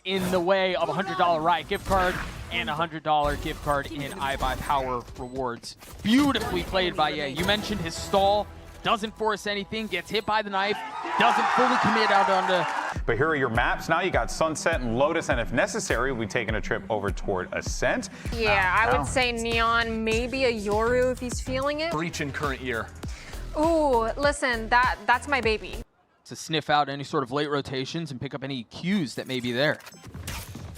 in the way of a $100 Riot gift card and a $100 gift card in iBuyPower rewards. Beautifully played by Yay. You mentioned his stall, doesn't force anything, gets hit by the knife, doesn't fully commit out onto... But here are your maps. Now you got Sunset and Lotus, and if necessary, we'll be taking a trip over toward Ascent. Yeah, I would say Neon, maybe a Yoru if he's feeling it. Breach in current year. Ooh, listen, that's my baby. To sniff out any sort of late rotations and pick up any cues that may be there.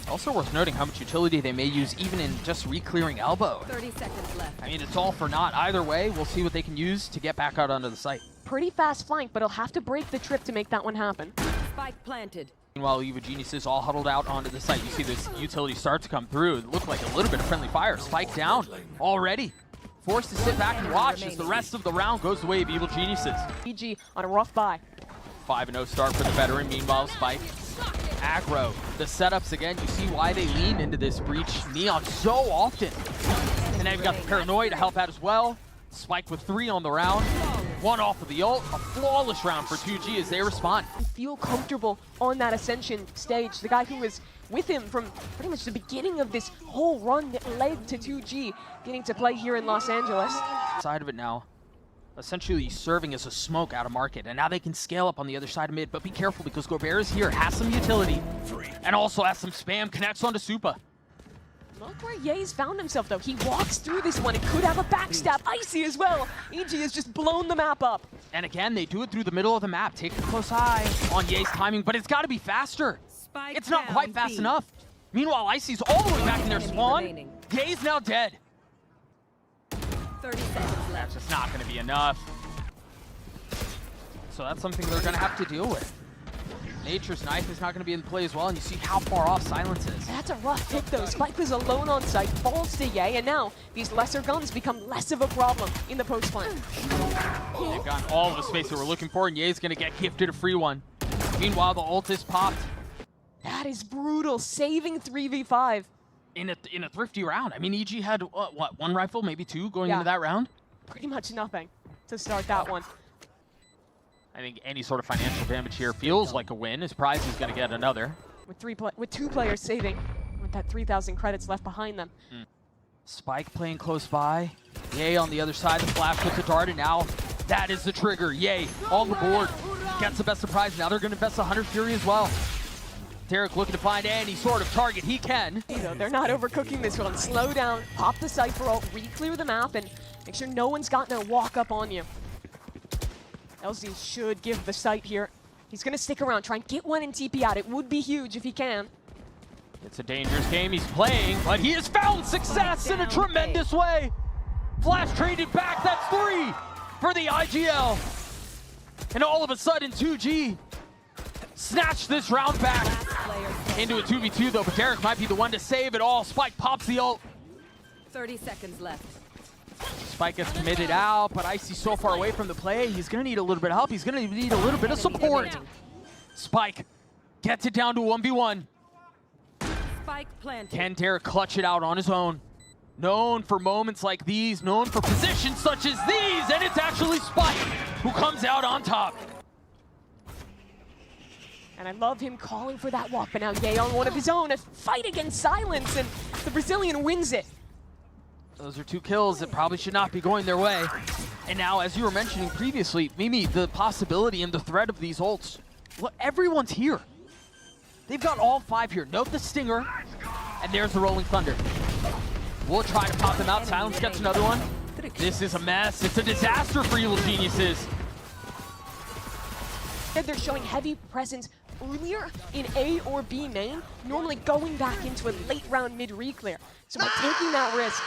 Also worth noting how much utility they may use even in just re-clearing elbow. 30 seconds left. I mean, it's all for naught either way. We'll see what they can use to get back out onto the site. Pretty fast flank, but he'll have to break the trip to make that one happen. Spike planted. Meanwhile, Evil Geniuses all huddled out onto the site. You see this utility start to come through. It looked like a little bit of friendly fire. Spike down already. Forced to sit back and watch as the rest of the round goes the way of Evil Geniuses. EG on a rough buy. 5-0 start for the veteran. Meanwhile, Spike aggro. The setups again, you see why they lean into this breach Neon so often. And now you've got the Paranoid to help out as well. Spike with 3 on the round. 1 off of the ult. A flawless round for 2G as they respond. Feel comfortable on that Ascension stage. The guy who was with him from pretty much the beginning of this whole run that led to 2G getting to play here in Los Angeles. Side of it now. Essentially serving as a smoke out of market, and now they can scale up on the other side of mid, but be careful because Gobert is here, has some utility, and also has some spam, connects onto Supa. Look where Ye's found himself though. He walks through this one, it could have a backstab. Icy as well. EG has just blown the map up. And again, they do it through the middle of the map. Take a close eye on Ye's timing, but it's got to be faster. It's not quite fast enough. Meanwhile, Icy's all the way back in their spawn. Ye's now dead. 30 seconds left. That's just not going to be enough. So that's something they're going to have to deal with. Nature's Knife is not going to be in play as well, and you see how far off Silence is. That's a rough pick though. Spike was alone on site, falls to Ye, and now these lesser guns become less of a problem in the post flank. They've gotten all of the space that we're looking for, and Ye's going to get gifted a free one. Meanwhile, the ult is popped. That is brutal, saving 3v5. In a thrifty round. I mean, EG had, what, 1 rifle, maybe 2 going into that round? Pretty much nothing to start that one. I think any sort of financial damage here feels like a win. His prize is going to get another. With 2 players saving, with that 3,000 credits left behind them. Spike playing close by. Yay on the other side. The flash with the dart, and now that is the trigger. Yay on the board. Gets the best surprise. Now they're going to invest 100 Fury as well. Derek looking to find any sort of target he can. They're not overcooking this one. Slow down, pop the Cypher ult, re-clear the map, and make sure no one's gotten a walk up on you. LZ should give the site here. He's going to stick around, try and get one in TP out. It would be huge if he can. It's a dangerous game he's playing, but he has found success in a tremendous way. Flash traded back, that's 3 for the IGL. And all of a sudden, 2G snatch this round back into a 2v2 though, but Derek might be the one to save it all. Spike pops the ult. 30 seconds left. Spike gets committed out, but Icy so far away from the play, he's gonna need a little bit of help. He's gonna need a little bit of support. Spike gets it down to 1v1. Spike planted. Can Derek clutch it out on his own? Known for moments like these, known for positions such as these, and it's actually Spike who comes out on top. And I love him calling for that walk, but now Ye on one of his own, a fight against Silence, and the Brazilian wins it. Those are 2 kills that probably should not be going their way. And now, as you were mentioning previously, Mimi, the possibility and the threat of these ults. Well, everyone's here. They've got all 5 here. Note the Stinger, and there's the Rolling Thunder. We'll try to pop them out. Silence gets another one. This is a mess. It's a disaster for Evil Geniuses. They're showing heavy presence earlier in A or B main, normally going back into a late round mid re-clear. So by taking that risk,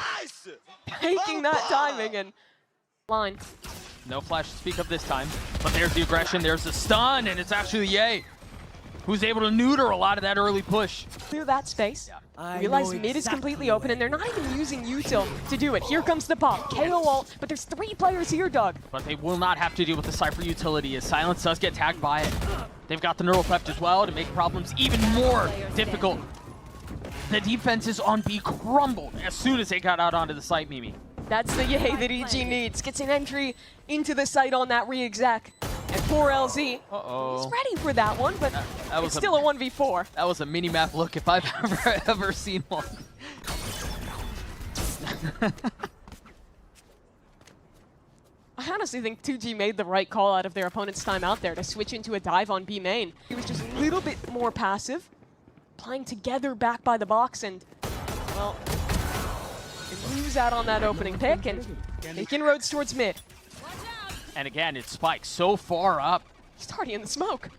taking that timing, and line. No flash to speak of this time, but there's the aggression, there's the stun, and it's actually Ye who's able to neuter a lot of that early push. Clear that space. Realize mid is completely open, and they're not even using util to do it. Here comes the pop, KO ult, but there's 3 players here, Doug. But they will not have to deal with the Cypher utility as Silence does get tagged by it. They've got the neural theft as well to make problems even more difficult. The defenses on B crumbled as soon as they got out onto the site, Mimi. That's the Ye that EG needs. Gets an entry into the site on that re-exec. And poor LZ, Uh-oh. he's ready for that one, but that was it's still a 1v4. That was a mini-map look if I've ever seen one. I honestly think 2G made the right call out of their opponent's timeout there to switch into a dive on B main. He was just a little bit more passive, playing together back by the box, and, well, they lose out on that opening pick, and they can roads towards mid. And again, it's Spike so far up. He's already in the smoke.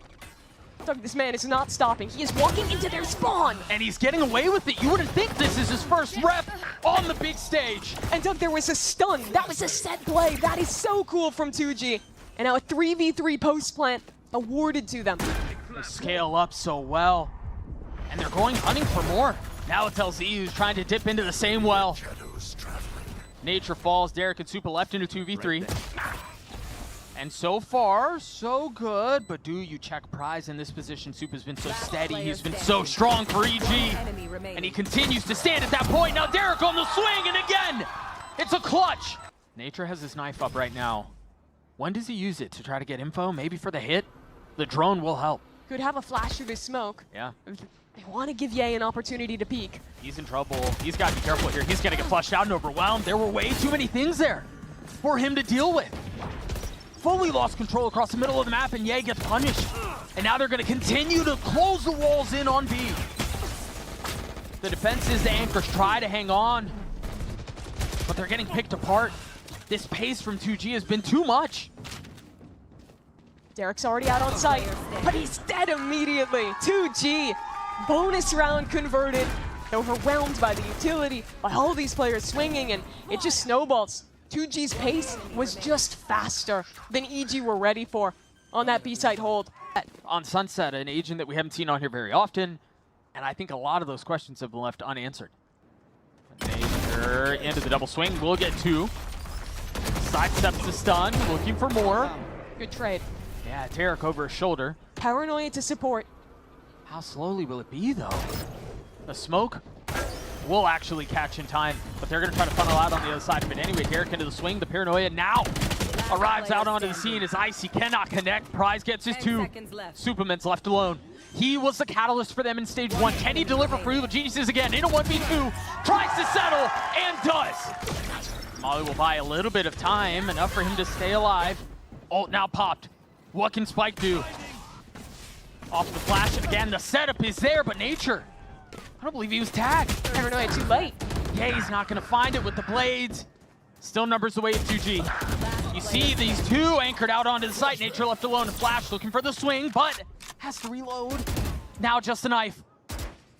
Doug, this man is not stopping. He is walking into their spawn. And he's getting away with it. You wouldn't think this is his first rep on the big stage. And Doug, there was a stun. That was a set play. That is so cool from 2G. And now a 3v3 post plant awarded to them. They scale up so well. And they're going hunting for more. Now it's LZ who's trying to dip into the same well. Nature falls. Derek and Supa left into 2v3. And so far, so good. But do you check Prize in this position? Supa's been so steady. He's been so strong for EG. And he continues to stand at that point. Now Derek on the swing, and again, it's a clutch. Nature has his knife up right now. When does he use it? To try to get info? Maybe for the hit? The drone will help. Could have a flash through this smoke. Yeah. They want to give Yay an opportunity to peek. He's in trouble. He's got to be careful here. He's going to get flushed out and overwhelmed. There were way too many things there for him to deal with. Fully lost control across the middle of the map, and Yay gets punished. And now they're going to continue to close the walls in on B. The defenses, the anchors try to hang on, but they're getting picked apart. This pace from 2G has been too much. Derek's already out on site, but he's dead immediately. 2G, bonus round converted. Overwhelmed by the utility, by all these players swinging, and it just snowballs. 2G's pace was just faster than EG were ready for on that B-site hold. On Sunset, an agent that we haven't seen on here very often, and I think a lot of those questions have been left unanswered. Nature into the double swing, we'll get two. Sidesteps the stun, looking for more. Good trade. Yeah, Derek over his shoulder. Paranoia to support. How slowly will it be, though? The smoke will actually catch in time, but they're going to try to funnel out on the other side of it anyway. Derek into the swing, the Paranoia now arrives out onto the scene as Icy cannot connect. Prize gets his two. Superman's left alone. He was the catalyst for them in stage one. Can he deliver for Evil Geniuses again? In a 1v2, tries to settle, and does. Molly will buy a little bit of time, enough for him to stay alive. Ult now popped. What can Spike do? Off the flash, and again, the setup is there, but Nature, I don't believe he was tagged. Paranoia too late. Yeah, he's not gonna find it with the blades. Still numbers away at 2G. You see these two anchored out onto the site. Nature left alone. Flash looking for the swing, but has to reload. Now just a knife.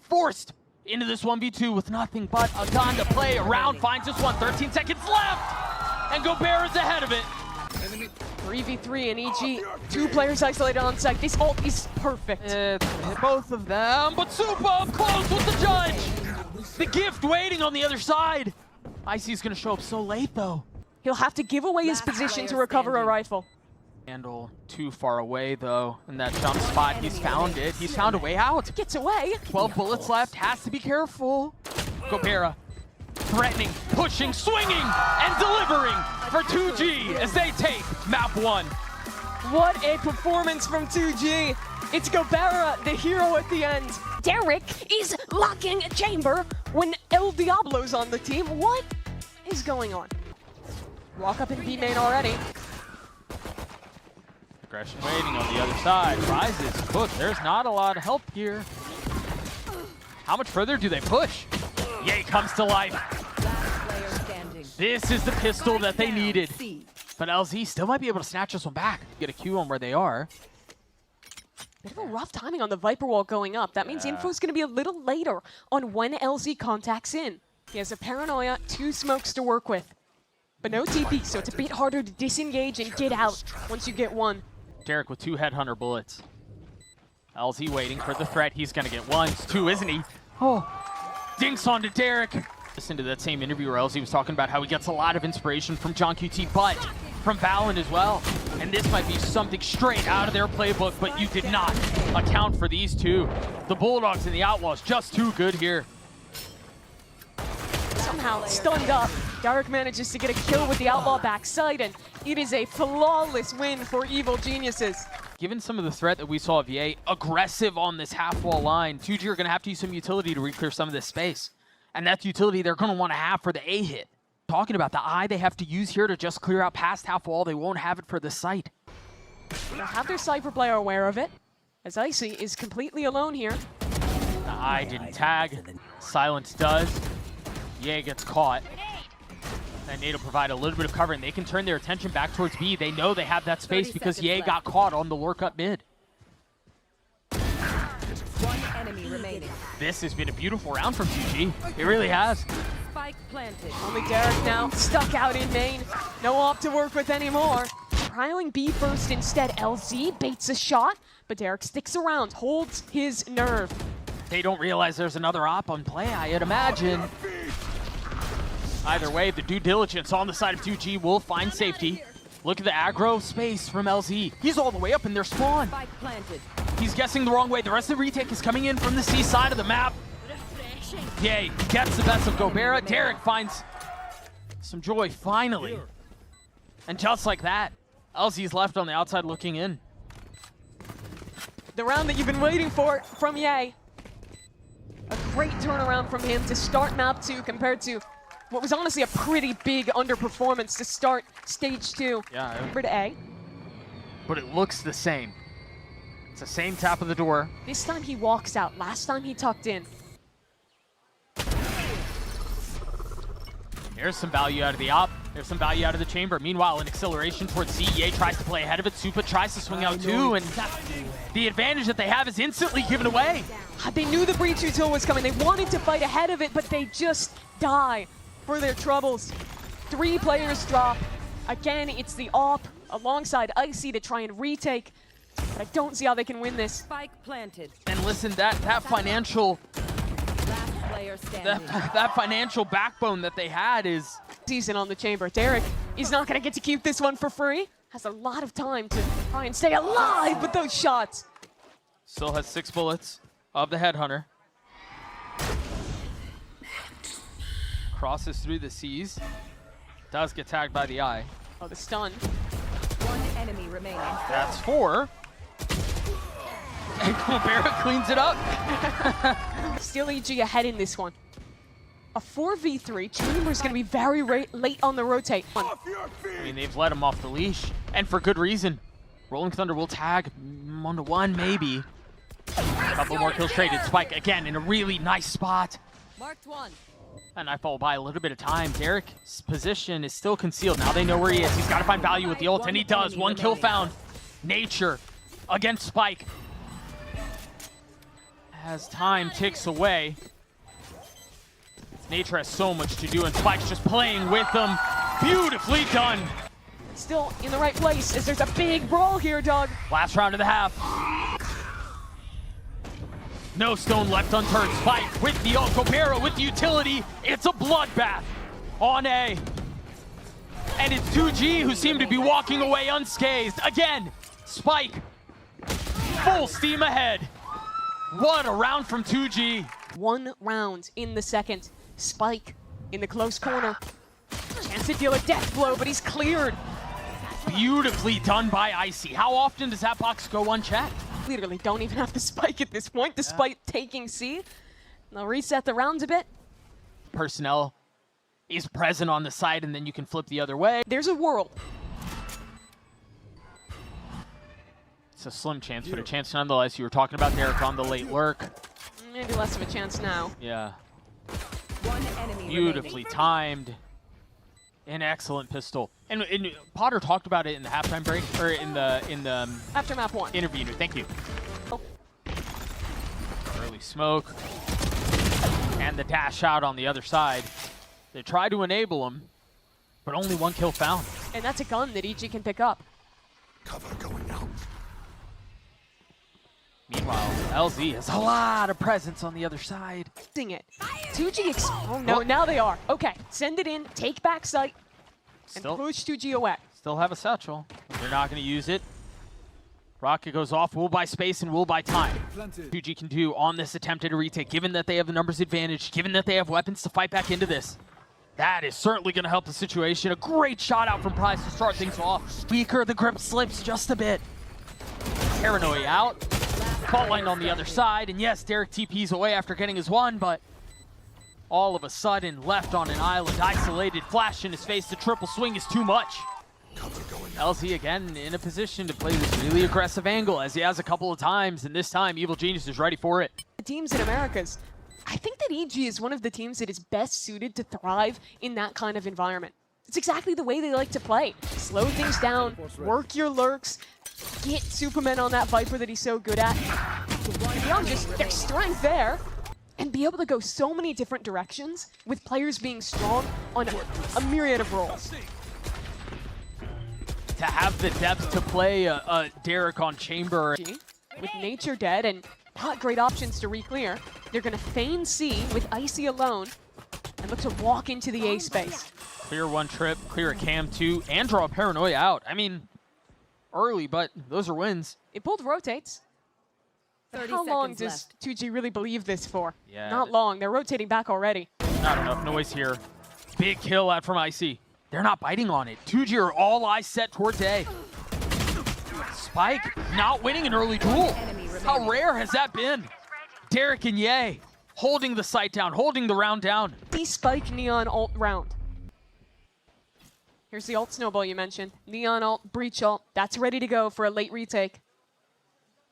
Forced into this 1v2 with nothing but a gun to play around. Finds this one. 13 seconds left. And Gobert is ahead of it. 3v3 and EG. Two players isolated on site. This ult is perfect. It's both of them, but Supa up close with the judge. The gift waiting on the other side. Icy's gonna show up so late, though. He'll have to give away his position to recover a rifle. Handle too far away, though, in that jump spot. He's found it. He's found a way out. Gets away. 12 bullets left. Has to be careful. Gobera threatening, pushing, swinging, and delivering for 2G as they take map one. What a performance from 2G. It's Gobera, the hero at the end. Derek is locking a chamber when El Diablo's on the team. What is going on? Walk up in B main already. Aggression waiting on the other side. Rises. Look, there's not a lot of help here. How much further do they push? Yay comes to life. This is the pistol that they needed. But LZ still might be able to snatch this one back. Get a cue on where they are. Bit of a rough timing on the Viper wall going up. That means info's going to be a little later on when LZ contacts in. He has a Paranoia, two smokes to work with. But no TP, so it's a bit harder to disengage and get out once you get one. Derek with two Headhunter bullets. LZ waiting for the threat. He's going to get one. It's two, isn't he? Oh, dinks onto Derek. Listen to that same interview where LZ was talking about how he gets a lot of inspiration from John QT, but from Valen as well. And this might be something straight out of their playbook, but you did not account for these two. The Bulldogs and the Outlaws just too good here. Somehow stunned up. Derek manages to get a kill with the outlaw backside, and it is a flawless win for Evil Geniuses. Given some of the threat that we saw of Yay, aggressive on this half-wall line, 2G are going to have to use some utility to re-clear some of this space. And that's utility they're going to want to have for the A hit. Talking about the eye they have to use here to just clear out past half-wall, they won't have it for the site. They'll have their Cypher player aware of it, as Icy is completely alone here. The eye didn't tag. Silence does. Yay gets caught. And Nate will provide a little bit of cover, and they can turn their attention back towards B. They know they have that space because Yay got caught on the lurk up mid. One enemy remaining. This has been a beautiful round from 2G. It really has. Spike planted. Only Derek now stuck out in main. No op to work with anymore. Trialing B first instead. LZ baits a shot, but Derek sticks around, holds his nerve. They don't realize there's another op on play, I'd imagine. Either way, the due diligence on the side of 2G will find safety. Look at the aggro space from LZ. He's all the way up in their spawn. Spike planted. He's guessing the wrong way. The rest of the retake is coming in from the C side of the map. Yay, gets the best of Gobera. Derek finds some joy, finally. And just like that, LZ's left on the outside looking in. The round that you've been waiting for from Yay. A great turnaround from him to start map 2 compared to what was honestly a pretty big underperformance to start stage 2. Yeah. Over to A. But it looks the same. It's the same tap of the door. This time he walks out. Last time he tucked in. There's some value out of the op. There's some value out of the chamber. Meanwhile, an acceleration towards C. Yay tries to play ahead of it. Supa tries to swing out too, and the advantage that they have is instantly given away. They knew the breach util was coming. They wanted to fight ahead of it, but they just die for their troubles. 3 players drop. Again, it's the op alongside Icy to try and retake. But I don't see how they can win this. Spike planted. And listen, that financial Last player standing. that financial backbone that they had is Season on the chamber. Derek is not going to get to keep this one for free. Has a lot of time to try and stay alive with those shots. still has 6 bullets of the headhunter. Crosses through the C's. Does get tagged by the eye. Oh, the stun. One enemy remaining. That's 4. And Gobera cleans it up. Still EG ahead in this one. A 4v3. Chamber's going to be very late on the rotate. I mean, they've let him off the leash, and for good reason. Rolling Thunder will tag 1-1, maybe. A couple more kills traded. Spike again in a really nice spot. Marked one. And I fall by a little bit of time. Derek's position is still concealed. Now they know where he is. He's got to find value with the ult, and he does. 1 kill found. Nature against Spike. As time ticks away, Nature has so much to do, and Spike's just playing with them. Beautifully done. Still in the right place as there's a big brawl here, Doug. Last round of the half. No stone left unturned. Spike with the ult. Gobera with the utility. It's a bloodbath on A. And it's 2G who seem to be walking away unscathed. Again, Spike, full steam ahead. What a round from 2G. 1 round in the second. Spike in the close corner. Chance to deal a death blow, but he's cleared. Beautifully done by Icy. How often does that box go unchecked? Literally don't even have to spike at this point, despite taking C. They'll reset the rounds a bit. Personnel is present on the side, and then you can flip the other way. There's a world. It's a slim chance, but a chance nonetheless. You were talking about Derek on the late lurk. Maybe less of a chance now. Yeah. One enemy Beautifully timed. An excellent pistol. And Potter talked about it in the halftime break, or in the After map 1. interview. Thank you. Oh. Early smoke. And the dash out on the other side. They tried to enable him, but only 1 kill found. And that's a gun that EG can pick up. Cover going out. Meanwhile, LZ has a lot of presence on the other side. Ding it. 2G oh no, now they are. Okay, send it in, take back sight, and push 2G away. Still have a satchel. They're not going to use it. Rocket goes off, will buy space and will buy time. 2G can do on this attempt at a retake, given that they have the numbers advantage, given that they have weapons to fight back into this. That is certainly going to help the situation. A great shot out from Prize to start things off. Weaker, the grip slips just a bit. Paranoia out. Fault line on the other side. And yes, Derek TP's away after getting his one, but all of a sudden, left on an island, isolated, flash in his face. The triple swing is too much. LZ again in a position to play this really aggressive angle, as he has a couple of times, and this time Evil Genius is ready for it. The teams in Americas, I think that EG is one of the teams that is best suited to thrive in that kind of environment. It's exactly the way they like to play. Slow things down, work your lurks, get Superman on that Viper that he's so good at. Beyond just their strength there, and be able to go so many different directions with players being strong on a myriad of roles. To have the depth to play a Derek on Chamber. With Nature dead and not great options to re-clear, they're going to feign C with Icy alone and look to walk into the A space. Clear one trip, clear a cam two, and draw a Paranoia out. I mean, early, but those are wins. It both rotates. 30 How long seconds does left. 2G really believe this for? Yeah, Not long. They're rotating back already. Not enough noise here. Big kill out from Icy. They're not biting on it. 2G are all eyes set towards A. Spike not winning an early duel. How rare has that been? Derek and Yay holding the site down, holding the round down. The Spike Neon ult round. Here's the ult snowball you mentioned. Neon ult, Breach ult. That's ready to go for a late retake.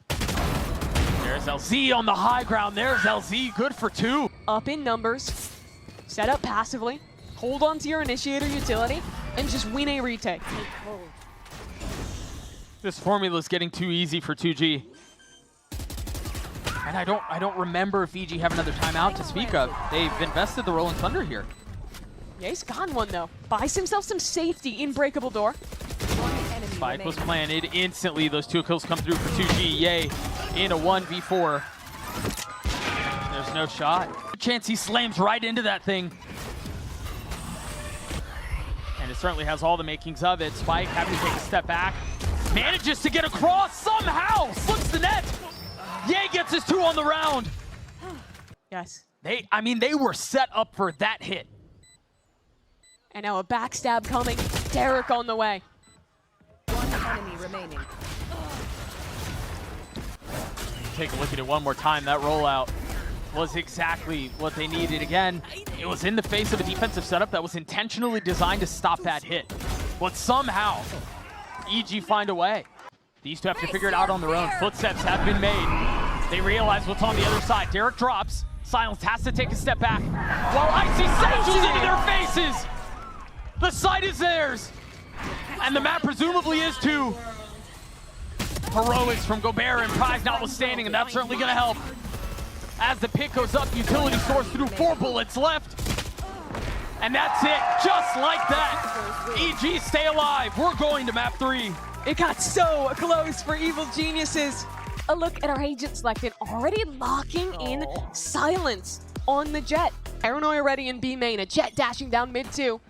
There's LZ on the high ground. There's LZ, good for two. Up in numbers. Set up passively. Hold on to your initiator utility and just win a retake. This formula is getting too easy for 2G. And I don't remember if EG have another timeout to speak of. They've invested the Rolling Thunder here. Ye's gone one though. Buys himself some safety in Breakable Door. Spike was planted instantly. Those two kills come through for 2G. Yay in a 1v4. There's no shot. Chance he slams right into that thing. And it certainly has all the makings of it. Spike having to take a step back. Manages to get across somehow. Slips the net. Yay gets his two on the round. Yes. They were set up for that hit. And now a backstab coming. Derek on the way. One enemy remaining. Take a look at it one more time. That rollout was exactly what they needed. Again, it was in the face of a defensive setup that was intentionally designed to stop that hit. But somehow, EG find a way. These two have to figure it out on their own. Footsteps have been made. They realize what's on the other side. Derek drops. Silence has to take a step back. While Icy satchels into their faces. The site is theirs. And the map presumably is too. Heroics from Gobert and Prize notwithstanding, and that's certainly going to help. As the pick goes up, utility source through 4 bullets left. And that's it, just like that. EG stay alive, we're going to map 3. It got so close for Evil Geniuses. A look at our agent selected, already locking in silence on the Jet. Paranoia ready in B main, a Jet dashing down mid 2.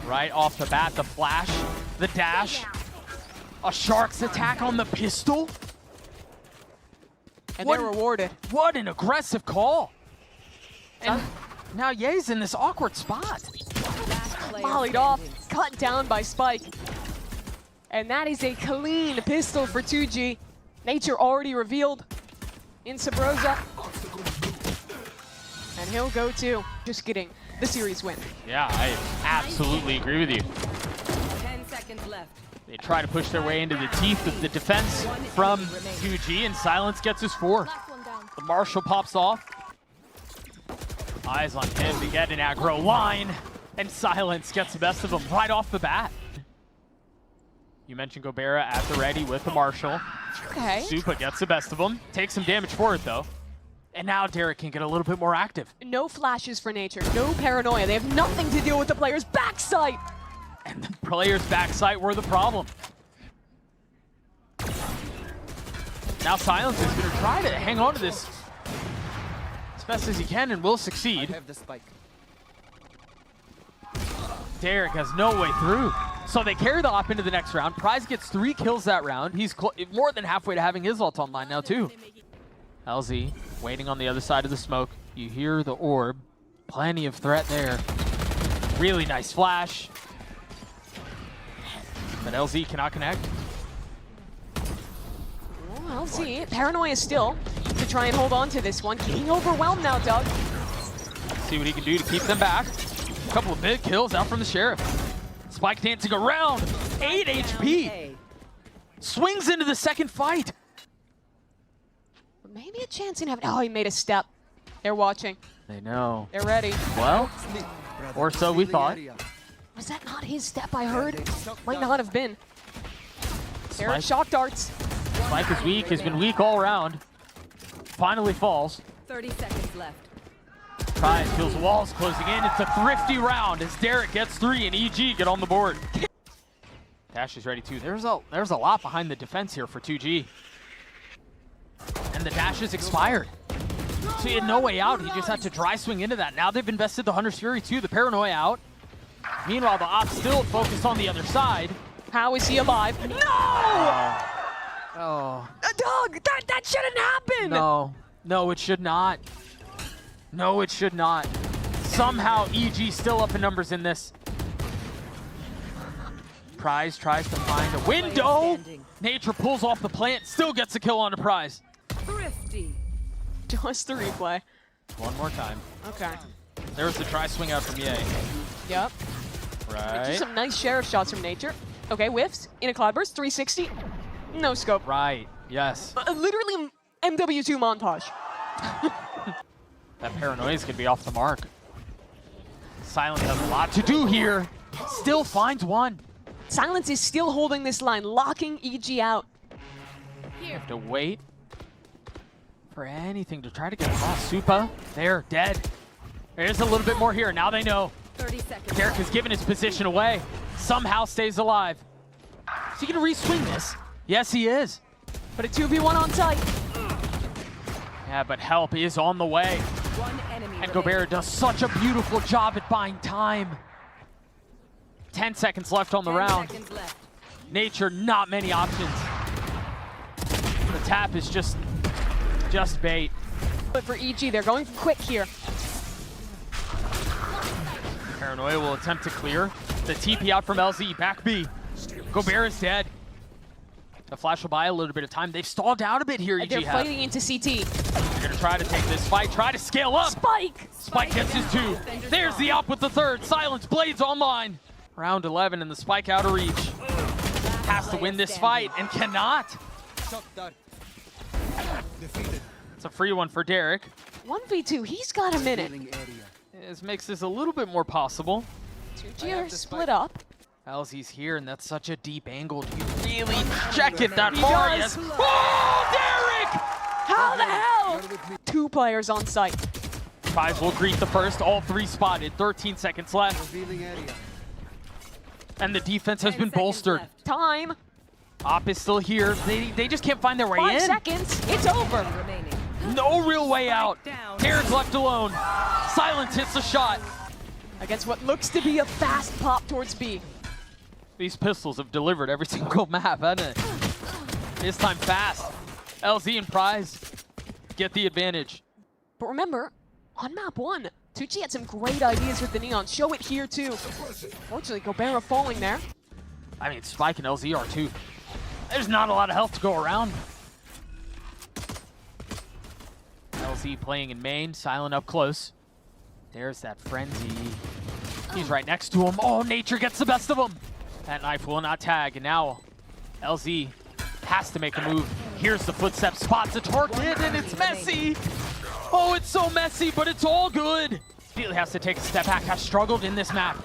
Right off the bat, the flash, the dash. A Shark's attack on the pistol. And they're rewarded. What an aggressive call. And now Ye's in this awkward spot. Mollied off, cut down by Spike. And that is a clean pistol for 2G. Nature already revealed in Sabrosa. And he'll go too. Just getting the series win. Yeah, I absolutely agree with you. 10 seconds left. They try to push their way into the teeth of the defense from 2G, and Silence gets his 4. The Marshal pops off. Eyes on him to get an aggro line, and Silence gets the best of him right off the bat. You mentioned Gobera at the ready with the Marshal. Okay. Supa gets the best of him. Takes some damage for it, though. And now Derek can get a little bit more active. No flashes for Nature, no Paranoia. They have nothing to deal with the player's backside. And the players' backside were the problem. Now Silence is going to try to hang on to this as best as he can and will succeed. I have the spike. Derek has no way through. So they carry the op into the next round. Prize gets 3 kills that round. He's more than halfway to having his ult online now too. LZ waiting on the other side of the smoke. You hear the orb. Plenty of threat there. Really nice flash. But LZ cannot connect. Well, LZ, paranoia still to try and hold on to this one. Getting overwhelmed now, Doug. See what he can do to keep them back. A couple of big kills out from the Sheriff. Spike dancing around. 8 HP. Swings into the second fight. Maybe a chance in heaven. Oh, he made a step. They're watching. They know. They're ready. Well, or so we thought. Was that not his step I heard? Might not have been. There are Spike. shock darts. Spike is weak, has been weak all around. Finally falls. 30 seconds left. Prize feels walls closing in. It's a thrifty round as Derek gets 3 and EG get on the board. Dash is ready too. There's a lot behind the defense here for 2G. And the dash is expired. So he had no way out. He just had to dry swing into that. Now they've invested the Hunter's Fury too. The paranoia out. Meanwhile, the op still focused on the other side. How is he alive? No! Oh. Doug, that shouldn't happen! No. No, it should not. No, it should not. Somehow EG still up in numbers in this. Prize tries to find a window. Nature pulls off the plant, still gets a kill on the Prize. Thrifty. Just the replay. One more time. Okay. There's the try swing out from Yay. Yep. Right. Just some nice Sheriff shots from Nature. Okay, whiffs. In a cloudburst, 360. No scope. Right. Yes. Literally MW2 montage. That paranoia is going to be off the mark. Silence has a lot to do here. Still finds one. Silence is still holding this line, locking EG out. You have to wait for anything to try to get across. Supa, there, dead. There's a little bit more here. Now they know. 30 seconds. Derek has given his position away. Somehow stays alive. Is he going to re-swing this? Yes, he is. But a 2v1 on site. Yeah, but help is on the way. One enemy And remaining. Gobert does such a beautiful job at buying time. 10 seconds left on the 10 round. seconds left. Nature, not many options. The tap is just bait. But for EG, they're going quick here. Paranoia will attempt to clear. The TP out from LZ, back B. Gobert is dead. The flash will buy a little bit of time. They've stalled out a bit here, EG They're have. fighting into CT. They're gonna try to take this fight, try to scale up. Spike! Spike gets his 2. There's the op with the 3rd. Silence Blades online. Round 11 and the Spike out of reach. Has to win this fight and cannot. It's a free one for Derek. 1v2, he's got a minute. This makes this a little bit more possible. 2G are split up. LZ's here, and that's such a deep angle. Do you really check it that He far? does. Yes. Oh, Derek! How the hell? 2 players on site. Prize will greet the first. All 3 spotted. 13 seconds left. And the defense has 10 been seconds bolstered. left. Time. Op is still here. They just can't find their way 5 in. seconds. It's over. Remaining. No real way out. down. Derek's left alone. Silence hits the shot. Against what looks to be a fast pop towards B. These pistols have delivered every single map, hasn't it? This time fast. LZ and Prize get the advantage. But remember, on map 1, 2G had some great ideas with the Neon. Show it here too. Fortunately, Gobert falling there. I mean, Spike and LZ are too. There's not a lot of health to go around. LZ playing in main, Silent up close. There's that frenzy. He's right next to him. Oh, Nature gets the best of him. That knife will not tag, and now LZ has to make a move. Here's the footstep, spots a target, and it's messy. Oh, it's so messy, but it's all good. He has to take a step back, has struggled in this map.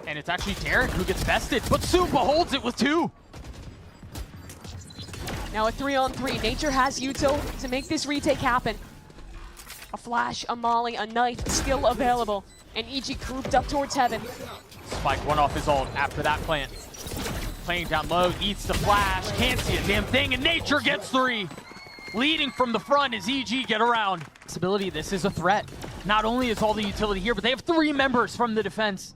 And it's actually Derek who gets bested, but Supa holds it with 2. Now a 3-on-3. Nature has Uto to make this retake happen. A flash, a molly, a knife still available. And EG grouped up towards heaven. Spike one off his ult after that plant. Playing down low, eats the flash, can't see a damn thing, and Nature gets 3. Leading from the front as EG get around. Possibility, this is a threat. Not only is all the utility here, but they have 3 members from the defense.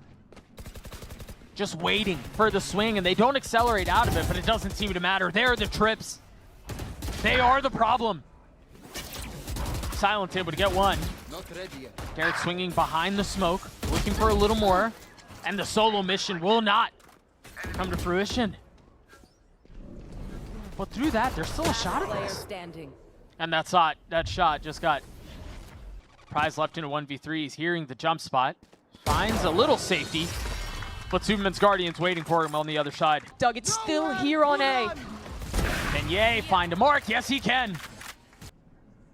Just waiting for the swing, and they don't accelerate out of it, but it doesn't seem to matter. They're the trips. They are the problem. Silent able to get 1. Garrett swinging behind the smoke, looking for a little more, and the solo mission will not come to fruition. But through that, there's still a shot at Player this. standing. And that shot just got Prize left in a 1v3. He's hearing the jump spot. Finds a little safety. But Superman's Guardian's waiting for him on the other side. Doug, it's still here on A. Can Yay find a mark? Yes, he can.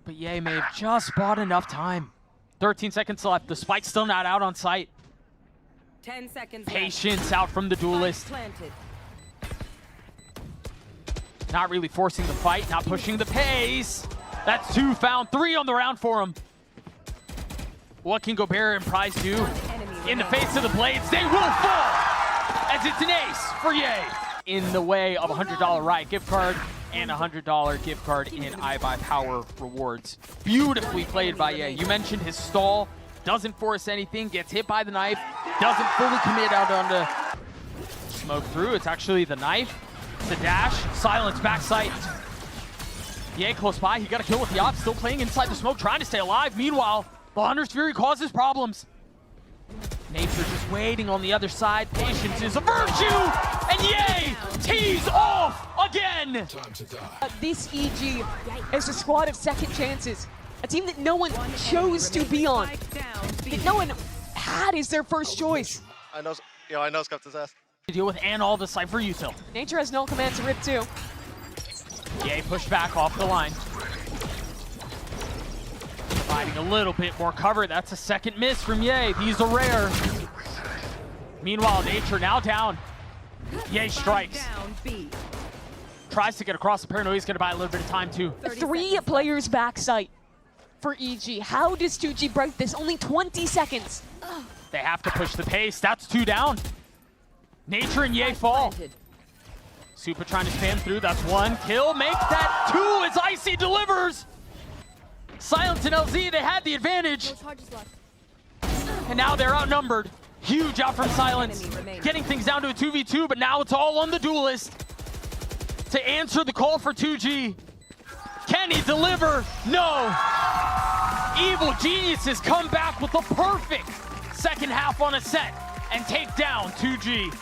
But Yay may have just bought enough time. 13 seconds left. The spike's still not out on sight. 10 seconds Patience out from the duelist. planted. Not really forcing the fight, not pushing the pace. That's 2 found, 3 on the round for him. What can Gobert and Prize do? In the face of the blades, they will fall! As it's an ace for Yay. In the way of a $100 Riot gift card and a $100 gift card in iBuyPower rewards. Beautifully played by Yay. You mentioned his stall, doesn't force anything, gets hit by the knife, doesn't fully commit out onto smoke through. It's actually the knife. The dash, silence, backside. Yay close by, he got a kill with the op, still playing inside the smoke, trying to stay alive. Meanwhile, the Hunter's Fury causes problems. Nature just waiting on the other side. Patience is a virtue, and Yay tees off again. Time to die. This EG is a squad of second chances. A team that no one chose to be on. That no one had as their first choice. I know Scuffed his ass. To deal with and all the Cypher util. Nature has no command to rip too. Yay pushed back off the line. Providing a little bit more cover. That's a second miss from Yay. These are rare. Meanwhile, Nature now down. Yay strikes. Down B. Tries to get across the paranoia. He's going to buy a little bit of time too. 3 players back site for EG. How does 2G break this? Only 20 seconds. They have to push the pace. That's 2 down. Nature and Yay fall. Planted. Super trying to spam through. That's 1 kill. Make that 2 as Icy delivers. Silence and LZ, they had the advantage. And now they're outnumbered. Huge out from Silence. Getting things down to a 2v2, but now it's all on the duelist to answer the call for 2G. Can he deliver? No. Evil Geniuses come back with a perfect second half on a set and take down 2G.